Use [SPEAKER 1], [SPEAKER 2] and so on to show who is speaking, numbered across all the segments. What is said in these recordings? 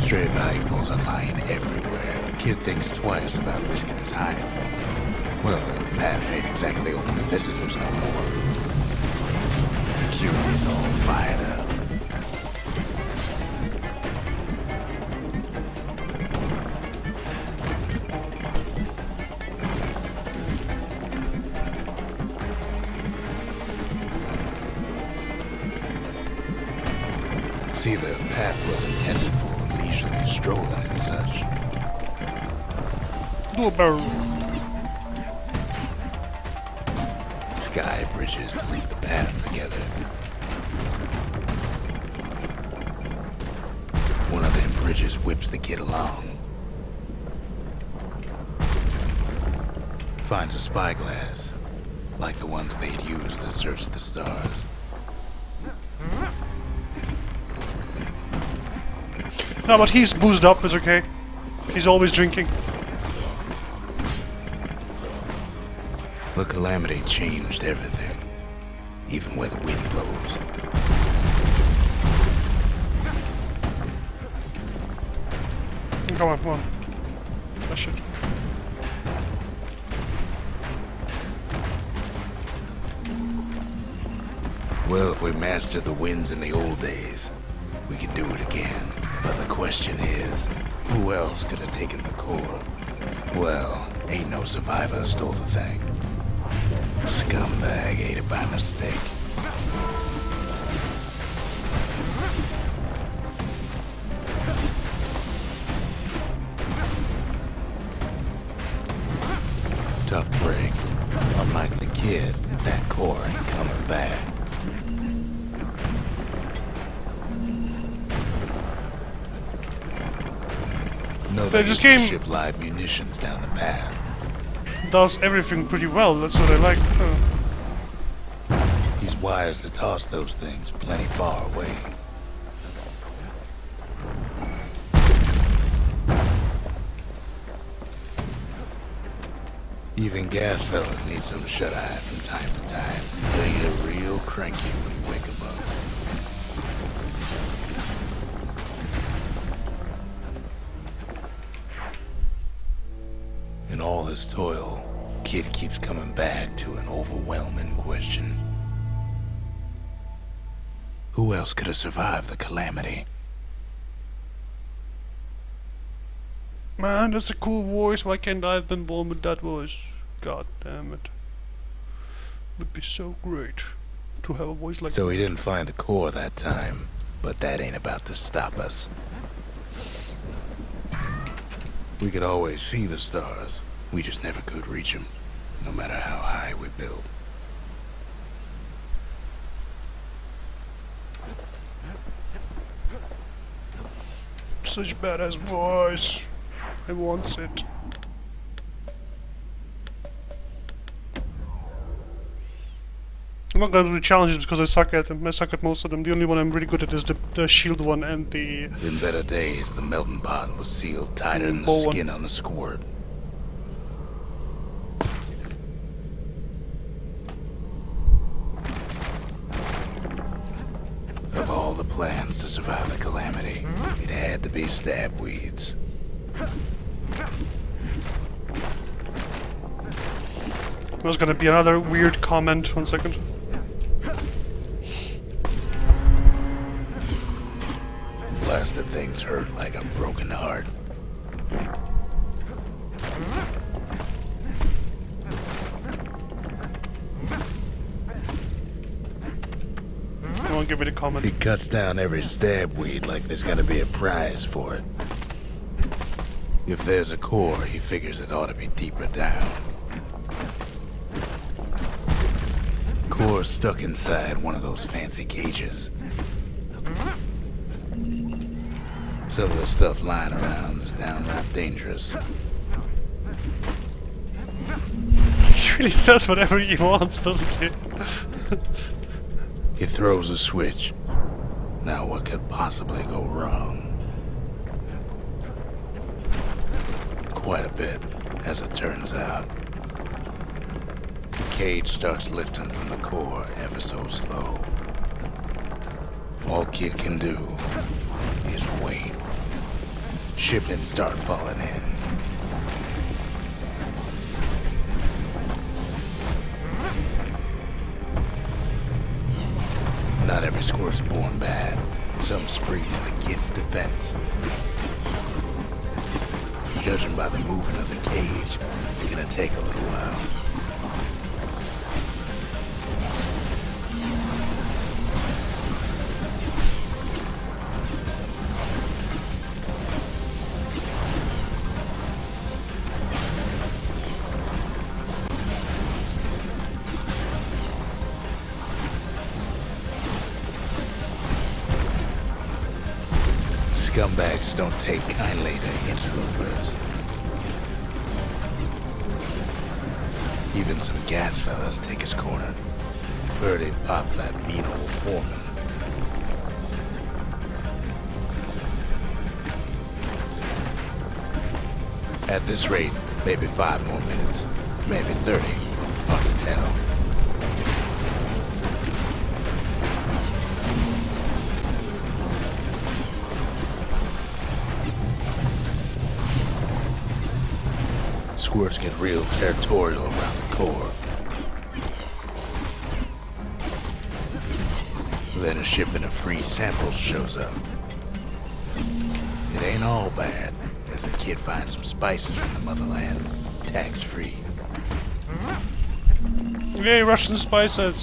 [SPEAKER 1] Stray valuables are lying everywhere. Kid thinks twice about risking his hide for them. Well, the path ain't exactly open to visitors no more. Security's all fired up. See, the path was intended for leisurely strolling and such. Sky bridges link the path together. One of them bridges whips the kid along. Finds a spyglass, like the ones they'd use to search the stars.
[SPEAKER 2] No, but he's boozed up, it's okay. He's always drinking.
[SPEAKER 1] The calamity changed everything, even where the wind blows.
[SPEAKER 2] Come on, come on. That shit.
[SPEAKER 1] Well, if we mastered the winds in the old days, we can do it again. But the question is, who else could have taken the core? Well, ain't no survivor stole the thing. Scumbag ate it by mistake. Tough break. Unlike the kid, that core ain't coming back. No, they
[SPEAKER 2] this
[SPEAKER 1] used to
[SPEAKER 2] game
[SPEAKER 1] ship live munitions down the path.
[SPEAKER 2] does everything pretty well, that's what I like.
[SPEAKER 1] He's wise to toss those things plenty far away. Even gas fellas need some shut-eye from time to time. They get real cranky when you wake them up. In all this toil, Kid keeps coming back to an overwhelming question. Who else could have survived the calamity?
[SPEAKER 2] Man, that's a cool voice. Why can't I have been born with that voice? God damn it. Would be so great to have a voice like that.
[SPEAKER 1] So he didn't find the core that time, but that ain't about to stop us. We could always see the stars. We just never could reach them, no matter how high we built.
[SPEAKER 2] Such badass voice. I want it. I'm not gonna do the challenges because I suck at them. I suck at most of them. The only one I'm really good at is the shield one and the...
[SPEAKER 1] In better days, the melting pot was sealed tighter than the skin on a squirt. Of all the plans to survive the calamity, it had to be stabweeds.
[SPEAKER 2] There's gonna be another weird comment. 1 second.
[SPEAKER 1] Blasted things hurt like a broken heart.
[SPEAKER 2] Don't give me the comment.
[SPEAKER 1] He cuts down every stabweed like there's gonna be a prize for it. If there's a core, he figures it ought to be deeper down. Core stuck inside one of those fancy cages. Some of the stuff lying around is downright dangerous.
[SPEAKER 2] He really says whatever he wants, doesn't he?
[SPEAKER 1] He throws a switch. Now what could possibly go wrong? Quite a bit, as it turns out. The cage starts lifting from the core ever so slow. All Kid can do is wait. Shipments start falling in. Not every squirt's born bad. Some spring to the kid's defense. Judging by the movement of the cage, it's gonna take a little while. Scumbags don't take kindly to interlopers. Even some gas fellas take his corner. Heard he'd pop that mean old foreman. At this rate, maybe 5 more minutes, maybe 30. Hard to tell. Squirts get real territorial around the core. Then a shipment of free samples shows up. It ain't all bad, as the kid finds some spices from the motherland, tax-free.
[SPEAKER 2] Yay, Russian spices!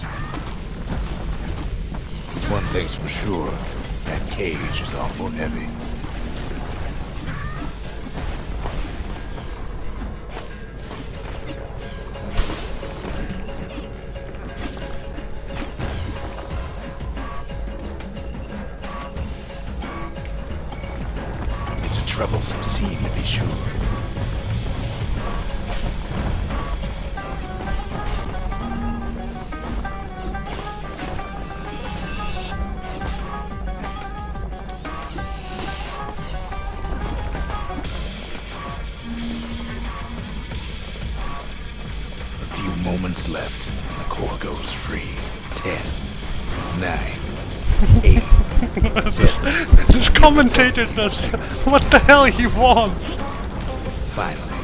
[SPEAKER 1] One thing's for sure, that cage is awful heavy. Troublesome scene, to be sure. A few moments left, and the core goes free. 10, 9, 8.
[SPEAKER 2] This commentator does what the hell he wants.
[SPEAKER 1] Finally,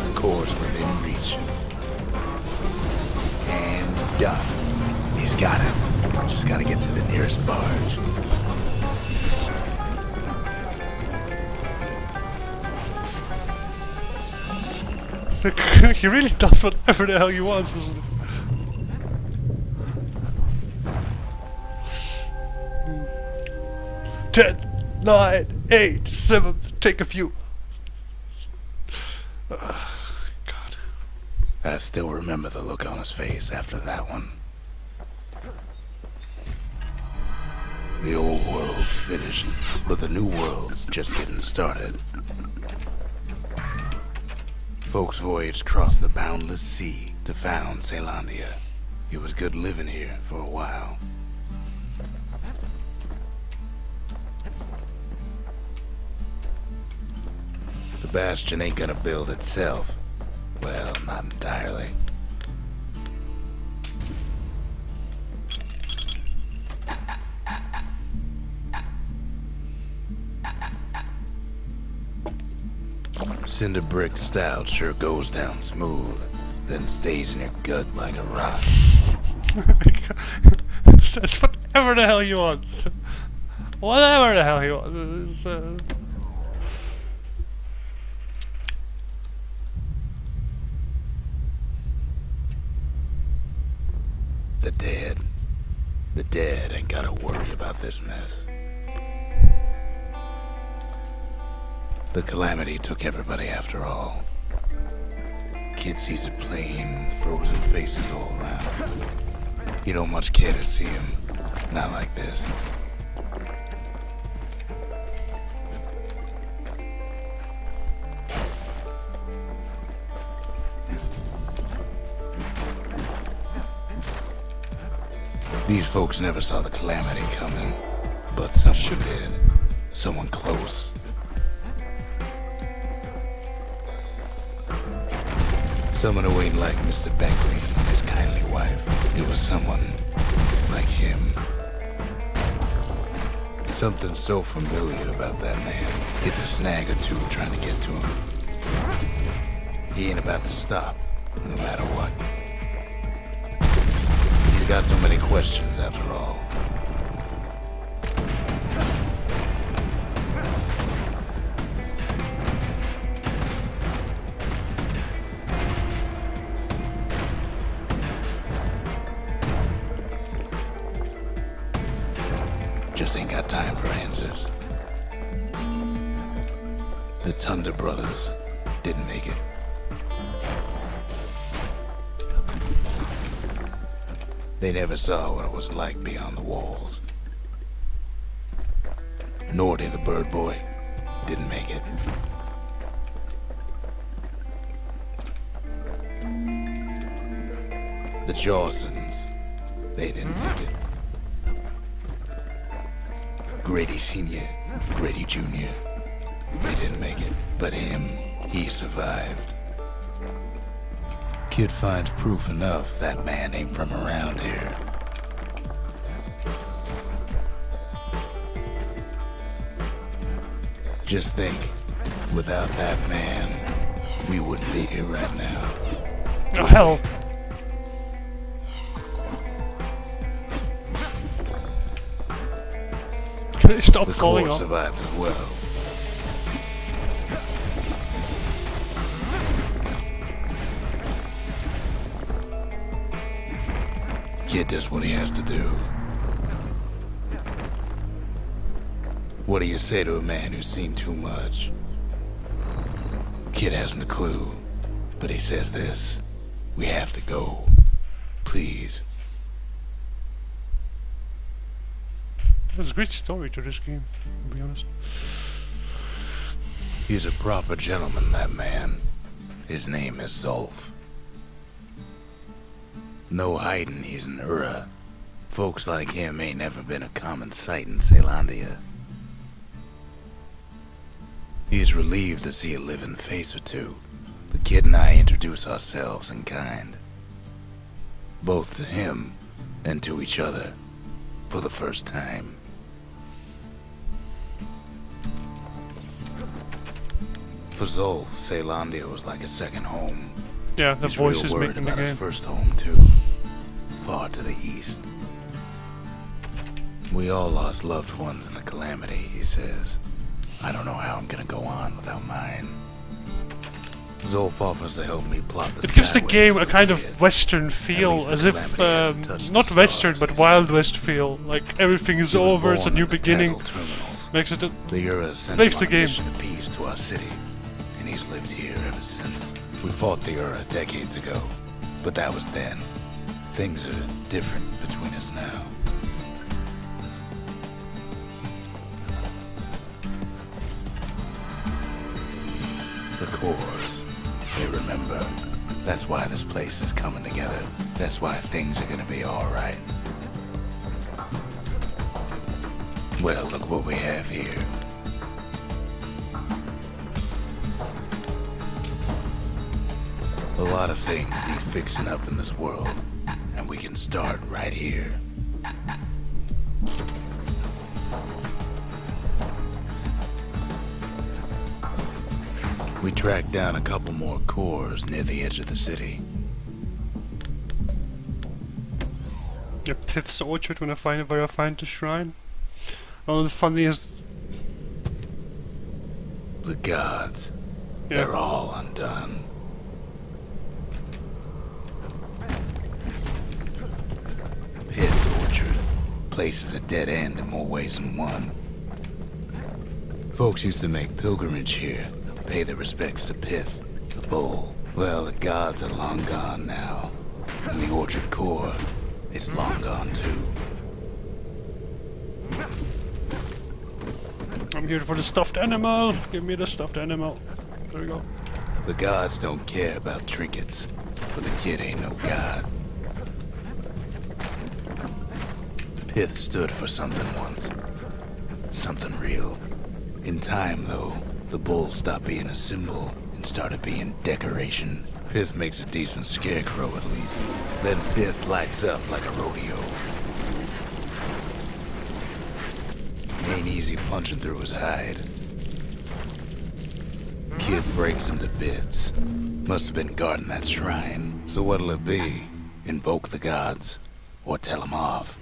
[SPEAKER 1] the core's within reach. And done. He's got it. Just gotta get to the nearest barge.
[SPEAKER 2] He really does whatever the hell he wants, doesn't he? 10, 9, 8, 7, take a few. God.
[SPEAKER 1] I still remember the look on his face after that one. The old world's finished, but the new world's just getting started. Folks voyaged across the boundless sea to found Caelondia. It was good living here for a while. The Bastion ain't gonna build itself. Well, not entirely. Cinder brick stout sure goes down smooth, then stays in your gut like a rock.
[SPEAKER 2] Says whatever the hell he wants. Whatever the hell he wants. The dead ain't gotta worry about this mess. The calamity took everybody after all. Kid sees it plain, frozen faces all around. You don't much care to see him, not like this. These folks never saw the calamity coming, but someone did. Someone close. Someone who ain't like Mr. Beckley and his kindly wife. It was someone like him. Something so familiar about that man. It's a snag or two trying to get to him. He ain't about to stop, no matter what. He's got so many questions after all. Just ain't got time for answers. The Thunder brothers didn't make it. They never saw what it was like beyond the walls. Nordy, the bird boy, didn't make it. The Jawsons, they didn't make it. Grady Sr., Grady Jr., they didn't make it. But him, he survived. Kid finds proof enough that man ain't from around here. Just think, without that man, we wouldn't be here right now.
[SPEAKER 3] Oh, hell. Can I stop
[SPEAKER 2] The
[SPEAKER 3] falling
[SPEAKER 2] core
[SPEAKER 3] off?
[SPEAKER 2] survived as well. Kid does what he has to do. What do you say to a man who's seen too much? Kid hasn't a clue, but he says this: we have to go. Please.
[SPEAKER 3] There's a great story to this game, to be honest.
[SPEAKER 2] He's a proper gentleman, that man. His name is Zolf. No hiding he's an Ura. Folks like him ain't never been a common sight in Caelondia. He's relieved to see a living face or two. The kid and I introduce ourselves in kind. Both to him and to each other for the first time. For Zolf, Caelondia was like a second home.
[SPEAKER 3] Yeah, the
[SPEAKER 2] He's
[SPEAKER 3] voice
[SPEAKER 2] real
[SPEAKER 3] is
[SPEAKER 2] worried
[SPEAKER 3] making the
[SPEAKER 2] about his
[SPEAKER 3] game.
[SPEAKER 2] first home too, far to the east. We all lost loved ones in the calamity, he says. I don't know how I'm gonna go on without mine. Zolf offers to help me plot the
[SPEAKER 3] It gives the
[SPEAKER 2] skyways
[SPEAKER 3] game
[SPEAKER 2] for
[SPEAKER 3] a
[SPEAKER 2] the
[SPEAKER 3] kind
[SPEAKER 2] kid.
[SPEAKER 3] of western feel,
[SPEAKER 2] least the
[SPEAKER 3] as if,
[SPEAKER 2] calamity hasn't touched
[SPEAKER 3] not
[SPEAKER 2] the
[SPEAKER 3] western,
[SPEAKER 2] stars,
[SPEAKER 3] but
[SPEAKER 2] he
[SPEAKER 3] Wild
[SPEAKER 2] said.
[SPEAKER 3] West feel. Like everything is
[SPEAKER 2] He was
[SPEAKER 3] over, it's a
[SPEAKER 2] born
[SPEAKER 3] new
[SPEAKER 2] in the
[SPEAKER 3] beginning.
[SPEAKER 2] Tassel terminals.
[SPEAKER 3] Makes it a
[SPEAKER 2] The Ura sent
[SPEAKER 3] Makes
[SPEAKER 2] him
[SPEAKER 3] the
[SPEAKER 2] on a
[SPEAKER 3] game.
[SPEAKER 2] mission of peace to our city, and he's lived here ever since. We fought the Ura decades ago, but that was then. Things are different between us now. The cores, they remember. That's why this place is coming together. That's why things are gonna be alright. Well, look what we have here. A lot of things need fixing up in this world, and we can start right here. We tracked down a couple more cores near the edge of the city.
[SPEAKER 3] yeah, Pith's orchard when I find it, where I find the shrine. Oh, the funniest.
[SPEAKER 2] The gods,
[SPEAKER 3] Yeah.
[SPEAKER 2] they're all undone. Pith Orchard. Place is a dead end in more ways than one. Folks used to make pilgrimage here, pay their respects to Pith, the bull. Well, the gods are long gone now, and the orchard core is long gone too.
[SPEAKER 3] I'm here for the stuffed animal. Give me the stuffed animal. There we go.
[SPEAKER 2] The gods don't care about trinkets, but the kid ain't no god. Pith stood for something once. Something real. In time, though, the bull stopped being a symbol and started being decoration. Pith makes a decent scarecrow, at least. Then Pith lights up like a rodeo. Ain't easy punching through his hide. Kid breaks him to bits. Must have been guarding that shrine. So what'll it be? Invoke the gods? Or tell them off?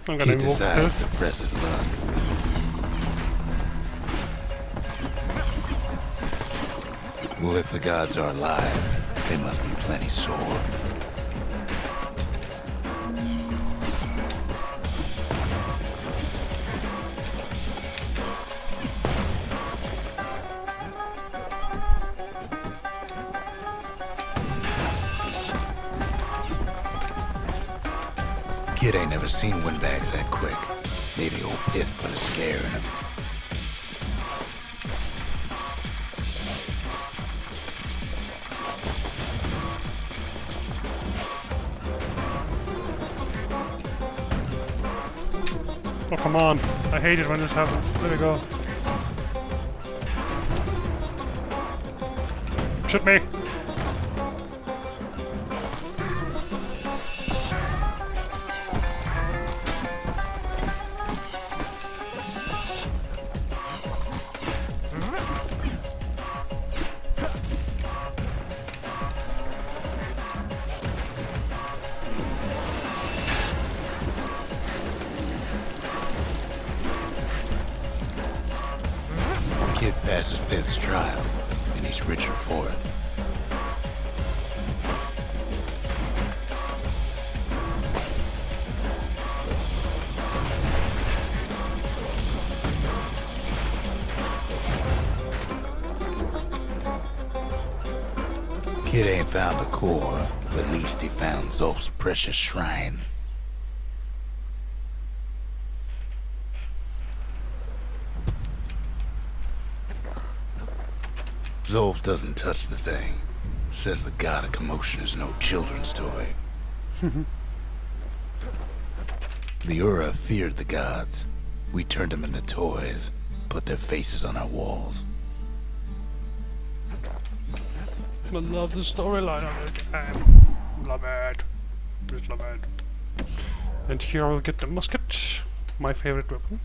[SPEAKER 3] I'm gonna
[SPEAKER 2] Kid
[SPEAKER 3] invoke
[SPEAKER 2] decides
[SPEAKER 3] this.
[SPEAKER 2] to press his luck. Well, if the gods are alive, they must be plenty sore. Kid ain't never seen windbags that quick. Maybe old Pith put a scare in him.
[SPEAKER 3] Oh, come on. I hate it when this happens. There we go. Shoot me!
[SPEAKER 2] Kid passes Pith's trial, and he's richer for it. Kid ain't found a core, but at least he found Zolf's precious shrine. Zolf doesn't touch the thing. Says the god of commotion is no children's toy. The Ura feared the gods. We turned them into toys, put their faces on our walls.
[SPEAKER 3] I love the storyline of it. I love it. Just love it. And here I'll get the musket. My favorite weapon.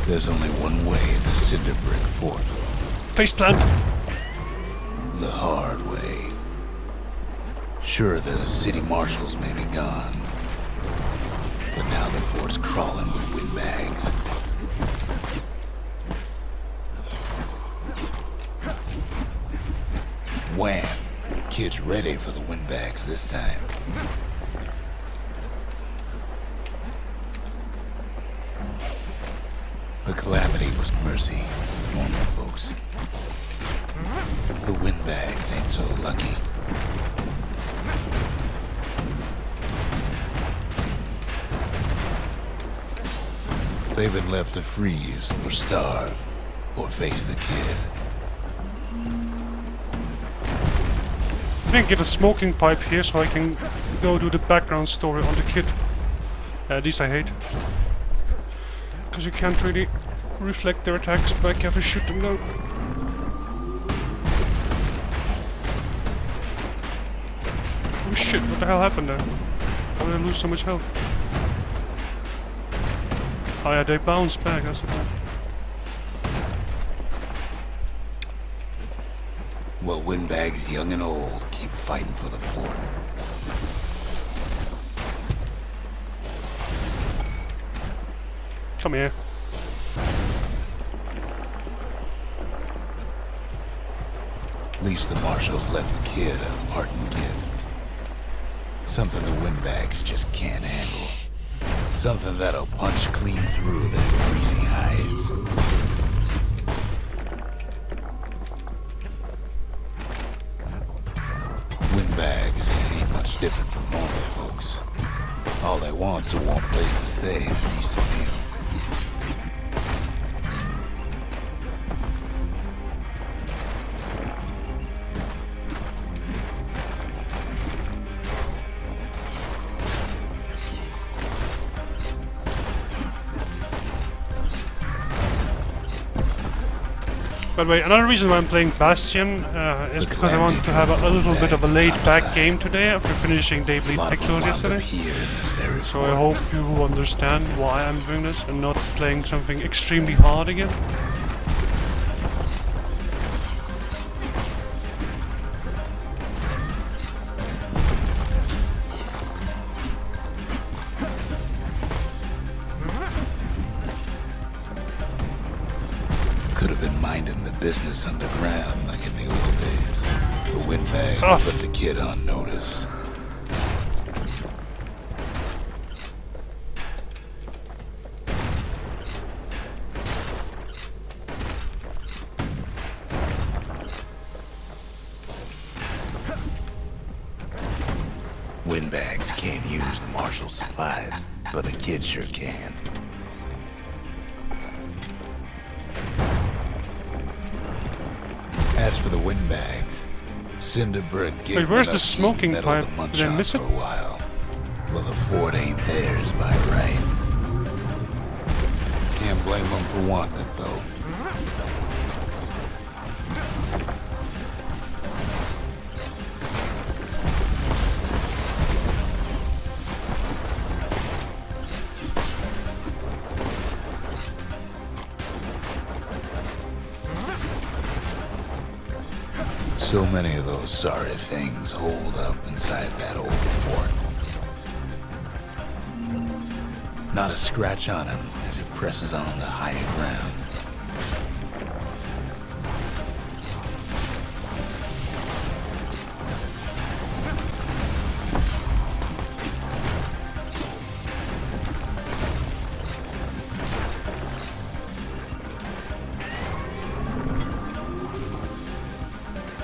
[SPEAKER 2] There's only one way in the Cinder Brick Fort.
[SPEAKER 3] Faceplant!
[SPEAKER 2] The hard way. Sure, the city marshals may be gone, but now the fort's crawling with windbags. Wham! Kid's ready for the windbags this time. The calamity was mercy for normal folks. The windbags ain't so lucky. They've been left to freeze or starve or face the kid.
[SPEAKER 3] I didn't get a smoking pipe here so I can go do the background story on the kid. These I hate. Because you can't really reflect their attacks back, you have to shoot them down. Oh shit, what the hell happened there? How did I lose so much health? Oh yeah, they bounce back, that's the point.
[SPEAKER 2] Well, windbags young and old keep fighting for the fort.
[SPEAKER 3] Come here.
[SPEAKER 2] At least the marshals left the kid a parting gift. Something the windbags just can't handle. Something that'll punch clean through their greasy hides. Windbags ain't much different from normal folks. All they want's a warm place to stay and a decent meal.
[SPEAKER 3] By the way, another reason why I'm playing Bastion is because I want to have a little bit of a laid-back game today after finishing Day Bleed Pixels yesterday. So I hope you understand why I'm doing this and not playing something extremely hard again.
[SPEAKER 2] Could have been minding the business underground like in the old days. The windbags put the kid on notice.
[SPEAKER 1] Windbags can't use the marshal supplies, but the kid sure can.
[SPEAKER 2] As for the windbags, Cinderbrick gave
[SPEAKER 3] Wait, where's
[SPEAKER 2] them
[SPEAKER 3] the
[SPEAKER 2] a
[SPEAKER 3] smoking
[SPEAKER 2] metal to
[SPEAKER 3] pipe?
[SPEAKER 2] munch
[SPEAKER 3] Did I
[SPEAKER 2] on
[SPEAKER 3] miss
[SPEAKER 2] for
[SPEAKER 3] it?
[SPEAKER 2] a while. Well, the fort ain't theirs by right. Can't blame them for wanting it, though. So many of those sorry things hold up inside that old fort. Not a scratch on him as he presses on to higher ground.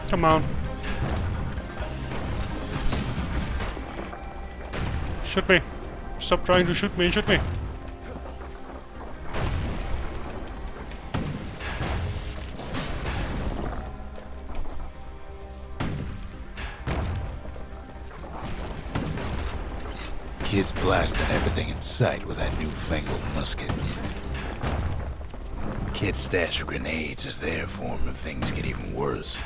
[SPEAKER 3] Come on. Shoot me. Stop trying to shoot me and shoot me.
[SPEAKER 2] Kid's blasting everything in sight with that newfangled musket.
[SPEAKER 1] Kid's stash of grenades is there for him if things get even worse.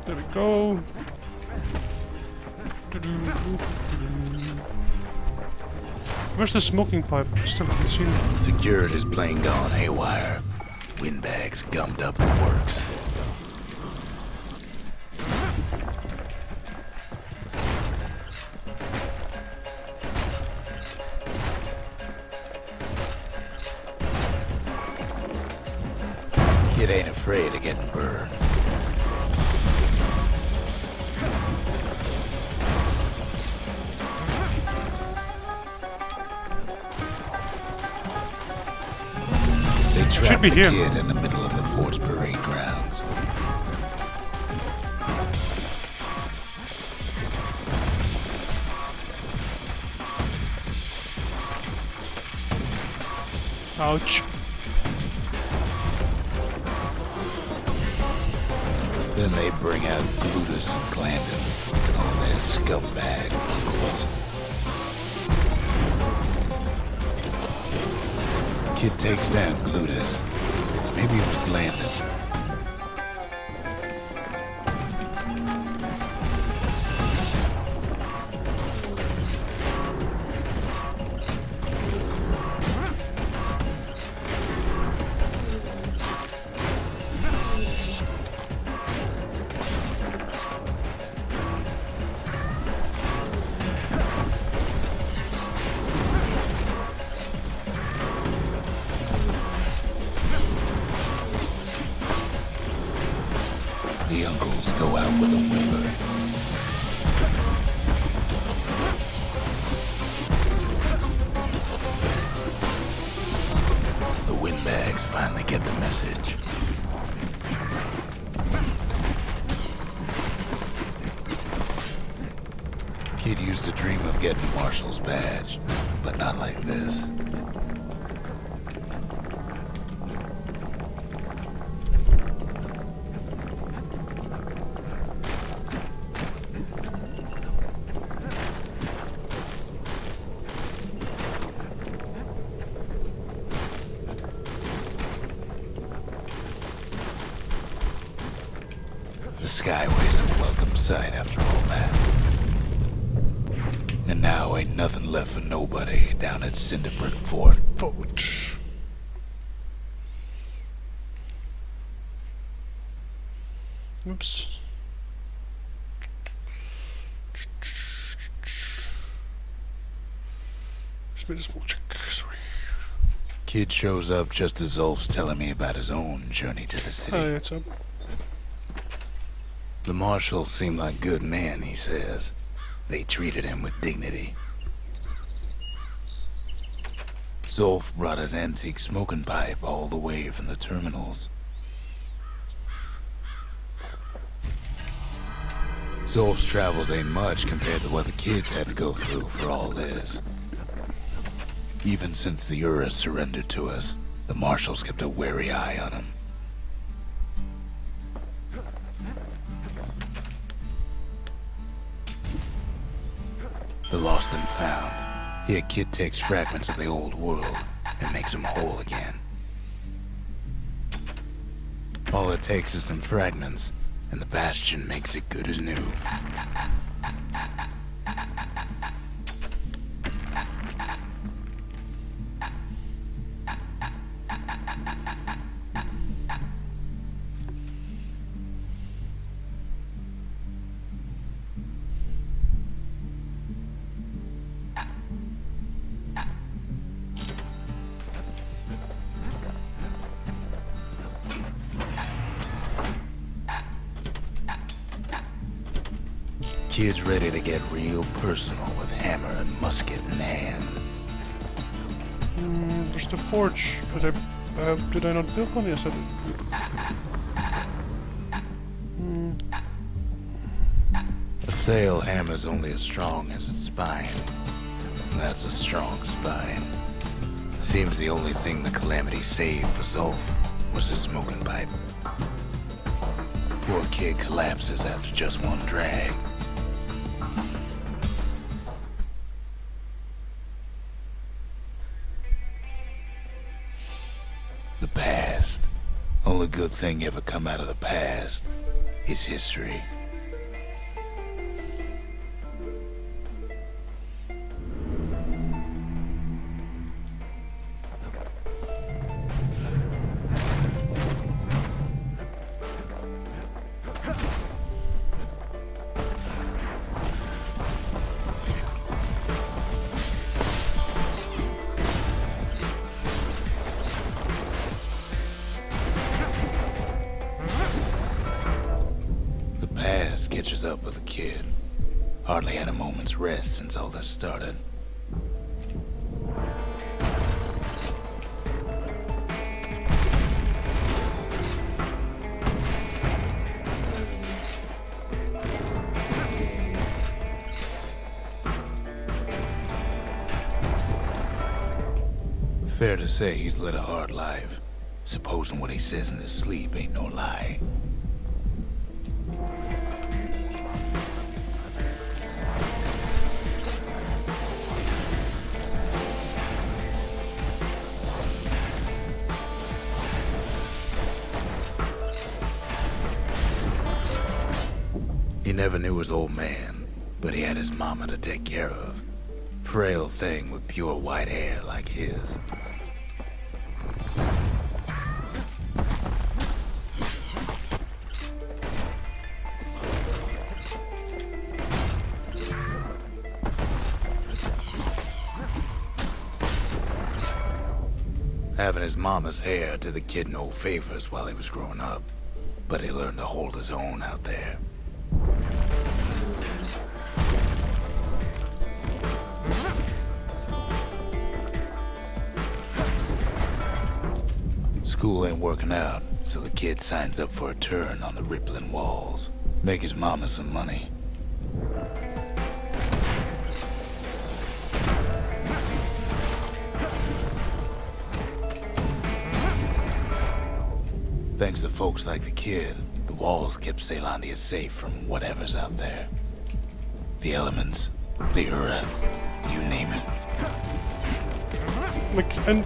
[SPEAKER 3] There we go. Where's the smoking pipe? Still haven't seen it.
[SPEAKER 1] Security's plane gone haywire. Windbags gummed up the works.
[SPEAKER 2] Kid ain't afraid of getting burned. They trapped
[SPEAKER 3] be
[SPEAKER 2] the
[SPEAKER 3] here.
[SPEAKER 2] kid in the middle of the fort's parade grounds.
[SPEAKER 3] Ouch.
[SPEAKER 2] Then they bring out Glutus and Glandon and all their scumbag uncles. Kid takes down Glutus. Maybe it was Glandon. The uncles go out with a whimper.
[SPEAKER 1] The windbags finally get the message.
[SPEAKER 2] Kid used to dream of getting a marshal's badge, but not like this. Skyway's a welcome sight after all that. And now ain't nothing left for nobody down at Cinderbrick Fort.
[SPEAKER 3] Boat. Oops. Just made a small check, sorry.
[SPEAKER 2] Kid shows up just as Ulf's telling me about his own journey to the city.
[SPEAKER 3] Hi, it's up.
[SPEAKER 2] The marshals seem like good men, he says. They treated him with dignity. Zolf brought his antique smoking pipe all the way from the terminals. Zolf's travels ain't much compared to what the kids had to go through for all this. Even since the Ura surrendered to us, the marshals kept a wary eye on him. The lost and found. Here, Kid takes fragments of the old world and makes them whole again. All it takes is some fragments, and the Bastion makes it good as new. Kid's ready to get real personal with hammer and musket in hand.
[SPEAKER 3] There's the forge, but did I not build one? Yes, I did.
[SPEAKER 2] A sail hammer's only as strong as its spine. And that's a strong spine. Seems the only thing the Calamity saved for Zolf was his smoking pipe. Poor kid collapses after just one drag. The past. Only good thing ever come out of the past is history. Catches up with the kid. Hardly had a moment's rest since all this started. Fair to say he's led a hard life, supposing what he says in his sleep ain't no lie. He never knew his old man, but he had his mama to take care of. Frail thing with pure white hair like his. Having his mama's hair did the kid no favors while he was growing up, but he learned to hold his own out there. School ain't working out, so the kid signs up for a turn on the rippling walls. Make his mama some money. Thanks to folks like the kid, the walls kept Ceylondia safe from whatever's out there. The elements, the Ura, you name it.
[SPEAKER 3] Like, and